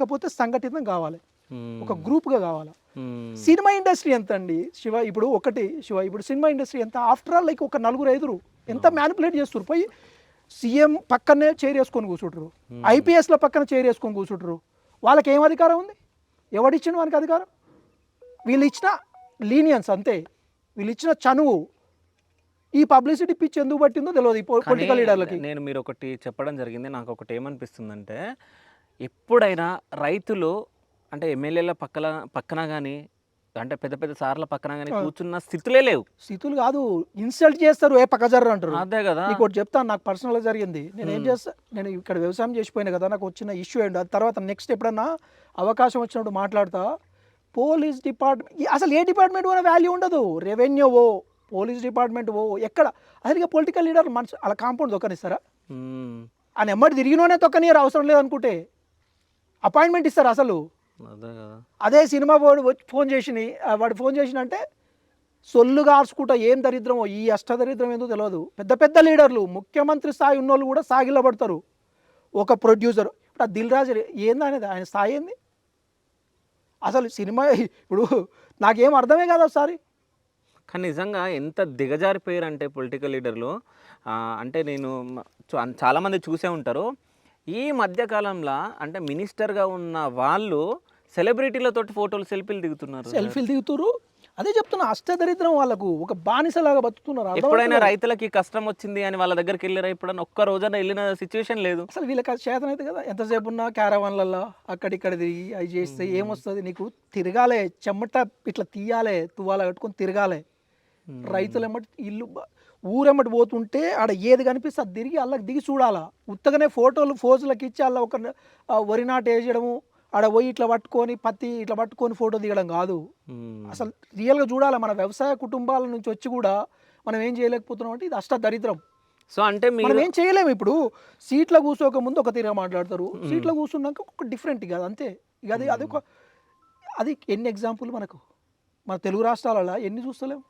కాకపోతే సంఘటితం కావాలి, ఒక మ్మ్. గ్రూప్గా కావాలి. మ్మ్. సినిమా ఇండస్ట్రీ ఎంత అండి శివ, ఇప్పుడు ఇప్పుడు సినిమా ఇండస్ట్రీ ఎంత, ఆఫ్టర్ ఆల్ లైక్ ఒక నలుగురు ఐదురు ఎంత మ్యానిపులేట్ చేస్తారు. పోయి సీఎం పక్కనే చైర్ వేసుకొని కూర్చుంటారు, ఐపీఎస్ల పక్కన చైర్ వేసుకొని కూర్చుంటారు. వాళ్ళకి ఏం అధికారం ఉంది? ఎవడిచ్చిన వానికి అధికారం? వీళ్ళు ఇచ్చిన లీనియన్స్ అంతే, వీళ్ళు ఇచ్చిన చనువు. ఈ పబ్లిసిటీ పిచ్ ఎందుకు పట్టిందో తెలియదు ఈ పొలిటికల్ లీడర్లకి. నేను మీరు ఒకటి చెప్పడం జరిగింది, నాకు ఒకటి ఏమనిపిస్తుందంటే ఎప్పుడైనా రైతులు అంటే ఎమ్మెల్యేల పక్కన కానీ అంటే పెద్ద పెద్ద సార్ల పక్కన కానీ కూర్చున్న స్థితులే లేవు. స్థితులు కాదు, ఇన్సల్ట్ చేస్తారు, ఏ పక్కజర్ర అంటారు. అదే కదా. నీకు ఒకటి చెప్తాను, నాకు పర్సనల్గా జరిగింది. నేను ఏం చేస్తా, నేను ఇక్కడ వ్యవసాయం చేసిపోయినా కదా, నాకు వచ్చిన ఇష్యూ ఏంటి, అది తర్వాత నెక్స్ట్ ఎప్పుడన్నా అవకాశం వచ్చినప్పుడు మాట్లాడతా. పోలీస్ డిపార్ట్మెంట్, అసలు ఏ డిపార్ట్మెంట్ కూడా వాల్యూ ఉండదు, రెవెన్యూ ఓ పోలీస్ డిపార్ట్మెంట్ ఓ ఎక్కడ, అసలు ఇక పొలిటికల్ లీడర్ మనసు అలా కాంపౌండ్ దొక్కనిస్తారా? అని ఎమ్మటి తిరిగినోనే తొక్కనియరు, అవసరం లేదనుకుంటే అపాయింట్మెంట్ ఇస్తారు అసలు. అదే కదా. అదే సినిమా వాడు వాడు ఫోన్ చేసినంటే సొల్లు కార్చుకుంటా ఏం దరిద్రమో, ఈ అష్టదరిద్రం ఏందో తెలియదు. పెద్ద పెద్ద లీడర్లు, ముఖ్యమంత్రి స్థాయి ఉన్నోళ్ళు కూడా సాగిలబడతారు. ఒక ప్రొడ్యూసర్ ఇప్పుడు ఆ దిల్ రాజు ఏందనేది, ఆయన స్థాయి ఏంది అసలు? సినిమా ఇప్పుడు నాకేం అర్థమే కాదు ఒకసారి. కానీ నిజంగా ఎంత దిగజారిపోయారంటే పొలిటికల్ లీడర్లు, అంటే నేను చాలామంది చూసే ఉంటారు. ఈ మధ్యకాలంలో అంటే మినిస్టర్గా ఉన్న వాళ్ళు సెలబ్రిటీలతోటి ఫోటోలు సెల్ఫీలు దిగుతున్నారు. అదే చెప్తున్నా, అష్టదరిద్రం వాళ్ళకు ఒక బానిసలాగా బతుకుతున్నారు. ఎప్పుడైనా రైతులకి కష్టం వచ్చింది అని వాళ్ళ దగ్గరికి వెళ్ళారా? ఎప్పుడైనా ఒక్క రోజైనా వెళ్ళిన సిచ్యువేషన్ లేదు. అసలు వీళ్ళకి అది చేతన అయితే కదా, ఎంతసేపు ఉన్నా క్యారవాన్లలో అక్కడిక్కడ తిరిగి అవి చేస్తే ఏమొస్తుంది నీకు? తిరగాలే, చెమట ఇట్లా తీయాలే, తువ్వాల కట్టుకొని తిరగాలే. రైతులు ఎమ్మటి ఇల్లు ఊరెమ్మటి పోతుంటే ఆడ ఏది కనిపిస్తే అది తిరిగి అల్లకి దిగి చూడాలా. ఉత్తగానే ఫోజులకి ఇచ్చి అలా ఒక వరి నాటు వేసేయడము, ఆడ పోయి ఇట్లా పట్టుకొని పత్తి ఇట్లా పట్టుకొని ఫోటో దిగడం కాదు. అసలు రియల్గా చూడాలి. మన వ్యవసాయ కుటుంబాల నుంచి వచ్చి కూడా మనం ఏం చేయలేకపోతున్నాం అంటే ఇది అష్టదరిద్రం. సో అంటే మనం ఏం చేయలేము. ఇప్పుడు సీట్లో కూర్చోక ముందు ఒక తీరుగా మాట్లాడతారు, సీట్లో కూర్చున్నాక ఒక డిఫరెంట్ ఇక అంతే. ఇక అది ఎన్ని ఎగ్జాంపుల్ మనకు మన తెలుగు రాష్ట్రాలలో ఎన్ని చూస్తలేము.